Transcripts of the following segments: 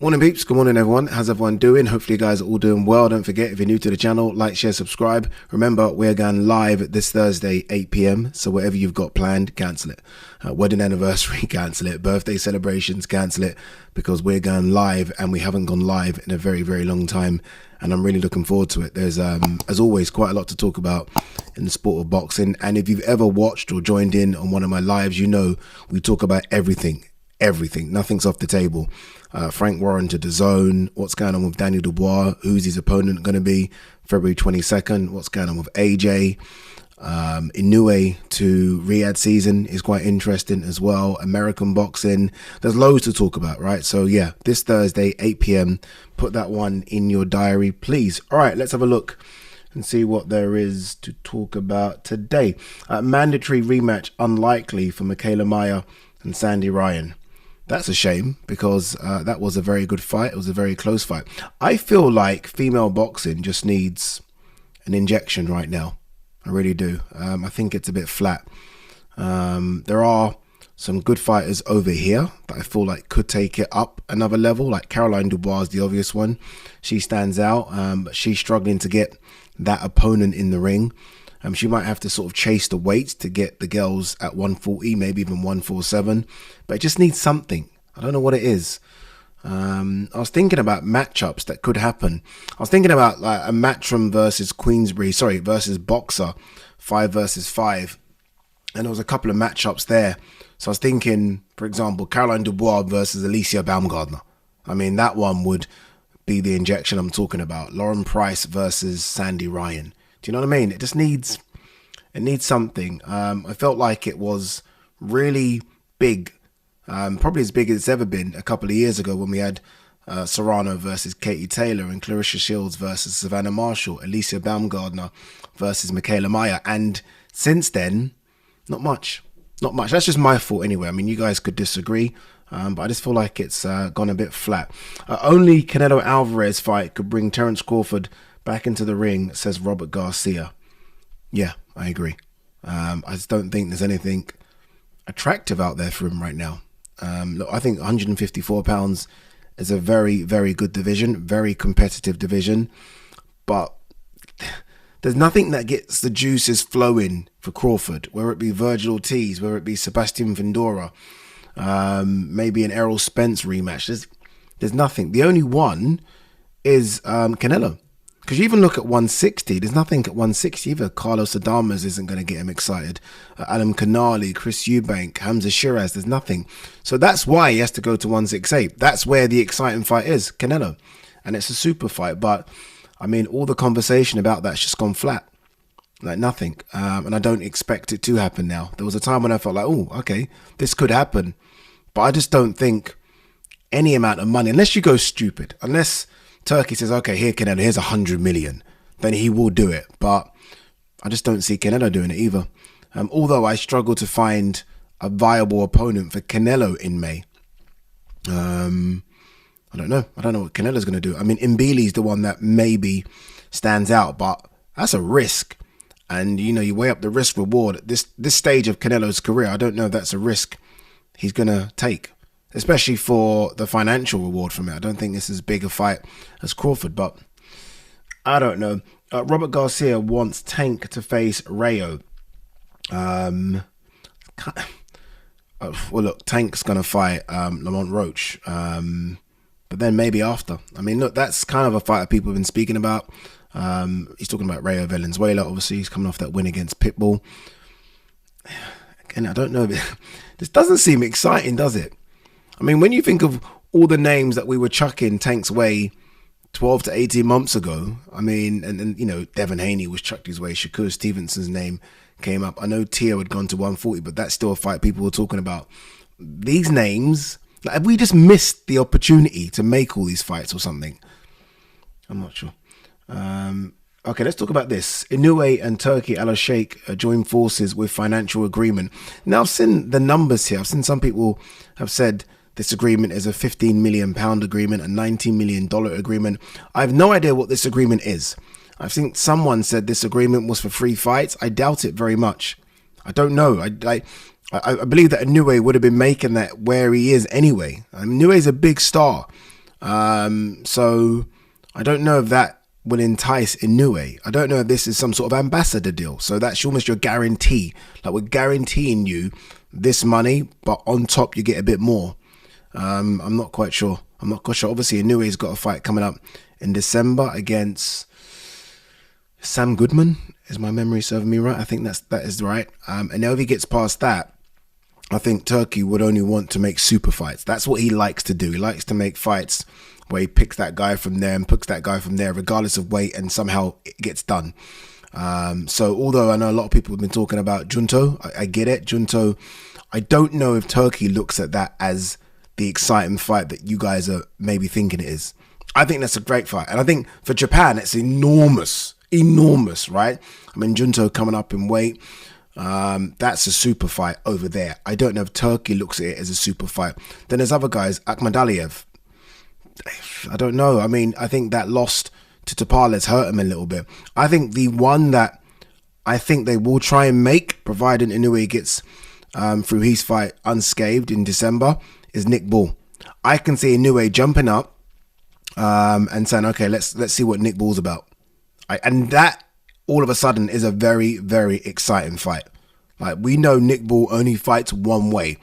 Morning peeps, good morning everyone. How's everyone doing? Hopefully you guys are all doing well. Don't forget, if you're new to the channel, like, share, subscribe. Remember, we're going live this Thursday, 8 p.m. So whatever you've got planned, cancel it. Wedding anniversary, cancel it. Birthday celebrations, cancel it. Because we're going live and we haven't gone live in a very, very long time. And I'm really looking forward to it. There's, as always, quite a lot to talk about in the sport of boxing. And if you've ever watched or joined in on one of my lives, you know we talk about everything. Everything, nothing's off the table. Frank Warren to DAZN, what's going on with Daniel Dubois, who's his opponent going to be February 22nd, what's going on with AJ, Inoue to Riyadh season is quite interesting as well, American boxing, there's loads to talk about, right? So yeah, this Thursday, 8 p.m, put that one in your diary, please. All right, let's have a look and see what there is to talk about today. Mandatory rematch unlikely for Mikaela Mayer and Sandy Ryan. That's a shame because that was a very good fight. It was a very close fight. I feel like female boxing just needs an injection right now. I really do. I think it's a bit flat. There are some good fighters over here that I feel like could take it up another level. Like Caroline Dubois is the obvious one. She stands out, but she's struggling to get that opponent in the ring. She might have to sort of chase the weight to get the girls at 140, maybe even 147. But it just needs something. I don't know what it is. I was thinking about matchups that could happen. I was thinking about like a Matchroom versus Queensbury, versus Boxer, 5 versus 5. And there was a couple of matchups there. So I was thinking, for example, Caroline Dubois versus Alicia Baumgardner. I mean, that one would be the injection I'm talking about. Lauren Price versus Sandy Ryan. Do you know what I mean? It just needs, something. I felt like it was really big, probably as big as it's ever been a couple of years ago when we had Serrano versus Katie Taylor and Clarissa Shields versus Savannah Marshall, Alicia Baumgardner versus Mikaela Mayer. And since then, not much. Not much. That's just my fault anyway. I mean, you guys could disagree, but I just feel like it's gone a bit flat. Only Canelo Alvarez fight could bring Terence Crawford back into the ring, says Robert Garcia. Yeah, I agree. I just don't think there's anything attractive out there for him right now. Look, I think 154 pounds is a very, very good division, very competitive division, but there's nothing that gets the juices flowing for Crawford, whether it be Virgil Ortiz, whether it be Sebastian Fundora, maybe an Errol Spence rematch. There's nothing. The only one is Canelo. Because you even look at 160, there's nothing at 160 either. Carlos Adames isn't going to get him excited. Adam Canali, Chris Eubank, Hamza Shiraz, there's nothing. So that's why he has to go to 168. That's where the exciting fight is, Canelo. And it's a super fight. But, I mean, all the conversation about that's just gone flat. Like nothing. And I don't expect it to happen now. There was a time when I felt like, oh, okay, this could happen. But I just don't think any amount of money, unless you go stupid, unless Turkey says, okay, here, Canelo, here's 100 million, then he will do it. But I just don't see Canelo doing it either. Although I struggle to find a viable opponent for Canelo in May. I don't know. I don't know what Canelo's going to do. I mean, Mbili's the one that maybe stands out, but that's a risk. And, you know, you weigh up the risk reward at this stage of Canelo's career. I don't know if that's a risk he's going to take, especially for the financial reward from it. I don't think this is as big a fight as Crawford, but I don't know. Robert Garcia wants Tank to face Rayo. Well, look, Tank's going to fight Lamont Roach, but then maybe after. I mean, look, that's kind of a fight that people have been speaking about. He's talking about Rayo Valenzuela. Obviously, he's coming off that win against Pitbull. Again, I don't know. This doesn't seem exciting, does it? I mean, when you think of all the names that we were chucking Tank's way 12 to 18 months ago, I mean, and you know, Devin Haney was chucked his way. Shakur Stevenson's name came up. I know Tio had gone to 140, but that's still a fight people were talking about. These names, like, have we just missed the opportunity to make all these fights or something? I'm not sure. Okay, let's talk about this. Inoue and Turki Al Sheikh join forces with financial agreement. Now, I've seen the numbers here. I've seen some people have said this agreement is a £15 million agreement, a $19 million agreement. I have no idea what this agreement is. I think someone said this agreement was for 3 fights. I doubt it very much. I don't know. I believe that Inoue would have been making that where he is anyway. Inoue is a big star. So I don't know if that will entice Inoue. I don't know if this is some sort of ambassador deal. So that's almost your guarantee. Like, we're guaranteeing you this money, but on top you get a bit more. I'm not quite sure. Obviously, Inoue's got a fight coming up in December against Sam Goodman. Is my memory serving me right? I think that is right. And now if he gets past that, I think Turkey would only want to make super fights. That's what he likes to do. He likes to make fights where he picks that guy from there and picks that guy from there, regardless of weight, and somehow it gets done. So although I know a lot of people have been talking about Junto, I get it. Junto, I don't know if Turkey looks at that as the exciting fight that you guys are maybe thinking it is. I think that's a great fight. And I think for Japan, it's enormous, right? I mean, Junto coming up in weight. That's a super fight over there. I don't know if Turkey looks at it as a super fight. Then there's other guys, Akhmadaliev. I don't know. I mean, I think that loss to Topales hurt him a little bit. I think the one that I think they will try and make, provided Inoue gets through his fight unscathed in December, is Nick Ball. I can see Inoue jumping up and saying, okay, let's see what Nick Ball's about. And that all of a sudden is a very, very exciting fight. Like, we know Nick Ball only fights one way.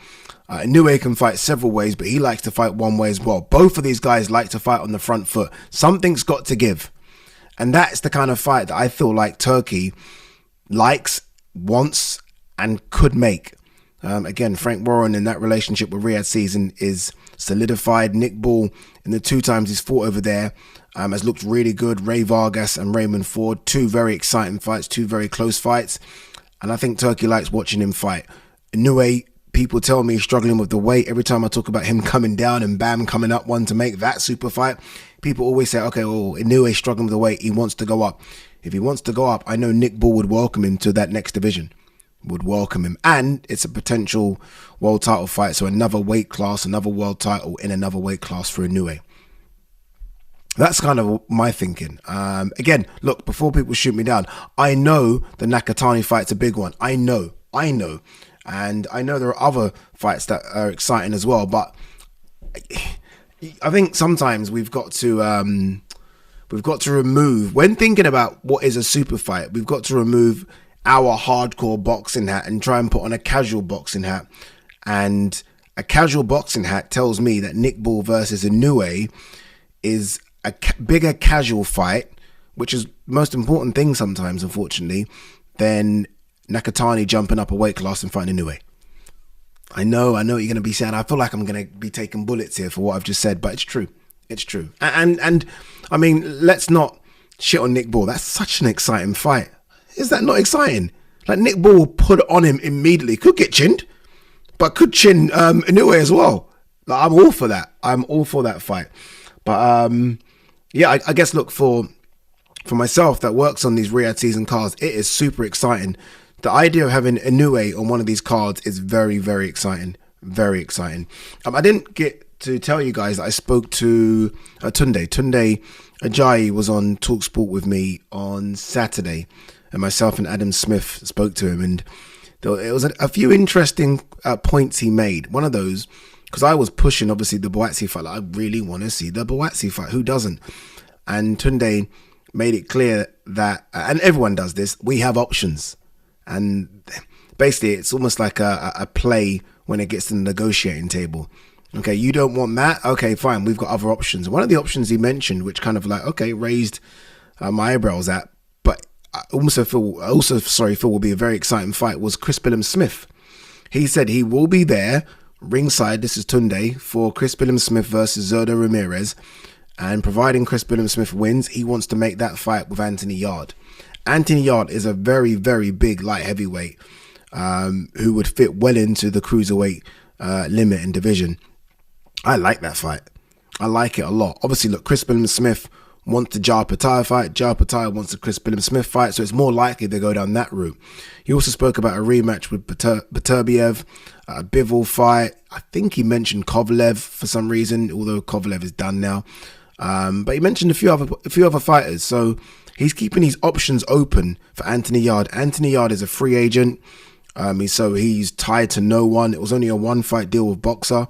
Inoue can fight several ways, but he likes to fight one way as well. Both of these guys like to fight on the front foot. Something's got to give. And that's the kind of fight that I feel like Turkey likes, wants, and could make. Again, Frank Warren in that relationship with Riyadh season is solidified. Nick Ball, in the 2 times he's fought over there, has looked really good. Ray Vargas and Raymond Ford, 2 very exciting fights, 2 very close fights. And I think Turkey likes watching him fight. Inoue, people tell me he's struggling with the weight. Every time I talk about him coming down and Bam coming up one to make that super fight, people always say, okay, well, Inoue's struggling with the weight. He wants to go up. If he wants to go up, I know Nick Ball would welcome him to that next division. Would welcome him. And it's a potential world title fight. So another weight class, another world title in another weight class for Inoue. That's kind of my thinking. Again, look, before people shoot me down, I know the Nakatani fight's a big one. I know. And I know there are other fights that are exciting as well. But I think sometimes we've got to remove, when thinking about what is a super fight, we've got to remove our hardcore boxing hat and try and put on a casual boxing hat. And a casual boxing hat tells me that Nick Ball versus Inoue is a bigger casual fight, which is the most important thing sometimes, unfortunately, than Nakatani jumping up a weight class and fighting Inoue. I know what you're going to be saying. I feel like I'm going to be taking bullets here for what I've just said, but it's true. It's true. And I mean, let's not shit on Nick Ball. That's such an exciting fight. Is that not exciting? Like, Nick Ball put it on him immediately. Could get chinned, but could chin Inoue as well. Like, I'm all for that. I'm all for that fight. But yeah, I guess, look, for myself that works on these Riyadh season cards, it is super exciting. The idea of having Inoue on one of these cards is very, very exciting. Very exciting. I didn't get to tell you guys that I spoke to Tunde Ajayi was on TalkSport with me on Saturday, and myself and Adam Smith spoke to him, and it was a few interesting points he made. One of those, because I was pushing, obviously, the Boatsi fight. Like, I really want to see the Boatsi fight. Who doesn't? And Tunde made it clear that, and everyone does this, we have options. And basically, it's almost like a play when it gets to the negotiating table. Okay, you don't want that? Okay, fine, we've got other options. One of the options he mentioned, which kind of like, okay, raised my eyebrows at, but I also feel will be a very exciting fight, was Chris Billam-Smith. He said he will be there ringside, this is Tunde, for Chris Billam-Smith versus Zurdo Ramirez, and providing Chris Billam-Smith wins, he wants to make that fight with Anthony Yarde. Anthony Yarde is a very, very big light heavyweight who would fit well into the cruiserweight limit and division. I like that fight. I like it a lot. Obviously, look, Chris Billam-Smith wants the Jar Pattaya fight. Jar Pattaya wants the Chris Billam-Smith fight, so it's more likely they go down that route. He also spoke about a rematch with Beterbiev, a Bivol fight. I think he mentioned Kovalev for some reason, although Kovalev is done now. But he mentioned a few other fighters. So he's keeping his options open for Anthony Yarde. Anthony Yarde is a free agent, so he's tied to no one. It was only a 1-fight deal with Boxer.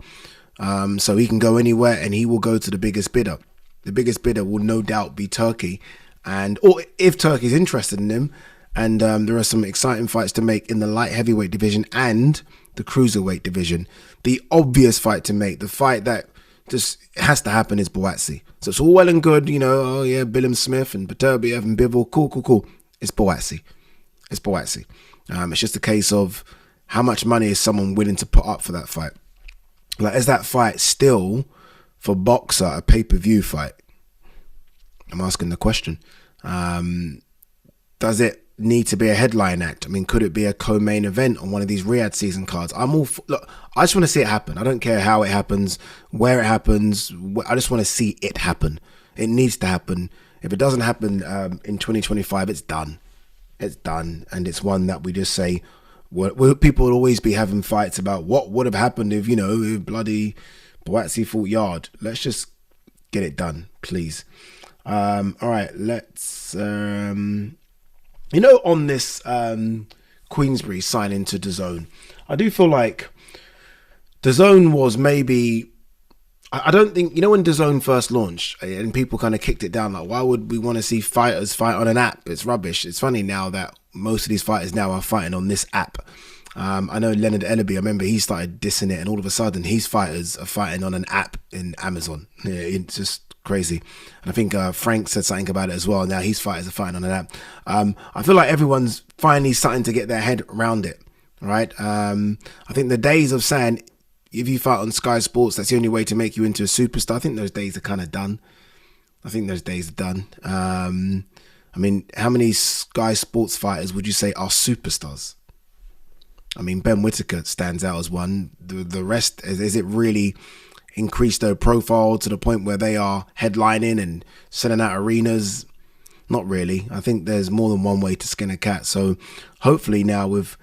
So he can go anywhere and he will go to the biggest bidder. The biggest bidder will no doubt be Turkey, or if Turkey's interested in him. And there are some exciting fights to make in the light heavyweight division and the cruiserweight division. The obvious fight to make, the fight that just has to happen, is Buatsi. So it's all well and good, you know, oh yeah, Billum Smith and Beterbiev and Bivol, cool. It's Buatsi. It's Buatsi. It's just a case of how much money is someone willing to put up for that fight. Like, is that fight still, for boxer, a pay-per-view fight? I'm asking the question. Does it need to be a headline act? I mean, could it be a co-main event on one of these Riyadh season cards? Look, I just want to see it happen. I don't care how it happens, where it happens. I just want to see it happen. It needs to happen. If it doesn't happen in 2025, it's done. It's done. And it's one that we just say, people will always be having fights about what would have happened if, you know, if bloody Buatsi fought Yard. Let's just get it done, please. All right, let's... You know, on this Queensbury signing to DAZN, I do feel like DAZN was maybe... I don't think... You know, when DAZN first launched and people kind of kicked it down, like, why would we want to see fighters fight on an app? It's rubbish. It's funny now that most of these fighters now are fighting on this app. I know Leonard Ellaby, I remember he started dissing it, and all of a sudden his fighters are fighting on an app in Amazon. Yeah, it's just crazy. And I think Frank said something about it as well. Now his fighters are fighting on an app. I feel like everyone's finally starting to get their head around it, right? I think the days of saying if you fight on Sky Sports, that's the only way to make you into a superstar, I think those days are kind of done. I mean, how many Sky Sports fighters would you say are superstars? I mean, Ben Whittaker stands out as one. The rest, is it really increased their profile to the point where they are headlining and selling out arenas? Not really. I think there's more than one way to skin a cat. So hopefully now, with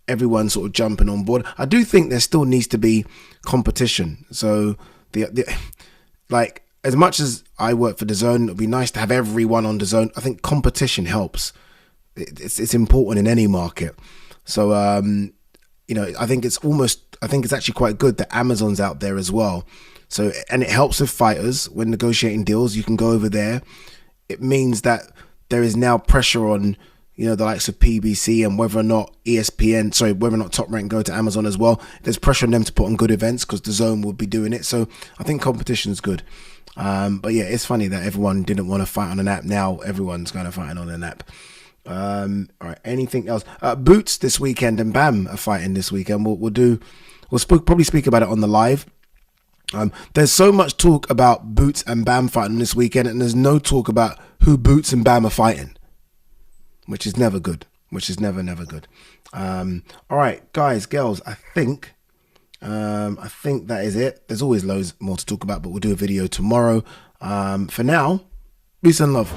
everyone sort of jumping on board, I do think there still needs to be competition. So like, as much as I work for DAZN, it'd be nice to have everyone on DAZN. I think competition helps. It's important in any market. So you know, I think it's actually quite good that Amazon's out there as well. So, and it helps with fighters when negotiating deals. You can go over there. It means that there is now pressure on, you know, the likes of PBC and whether or not whether or not Top Rank go to Amazon as well. There's pressure on them to put on good events because DAZN will be doing it. So I think competition is good. But yeah, it's funny that everyone didn't want to fight on an app. Now everyone's kind of fighting on an app. All right, anything else? Boots this weekend and Bam are fighting this weekend. We'll probably speak about it on the live. There's so much talk about Boots and Bam fighting this weekend, and there's no talk about who Boots and Bam are fighting, which is never good. Never good. All right, guys, girls, I think that is it. There's always loads more to talk about, but we'll do a video tomorrow. For now, peace and love.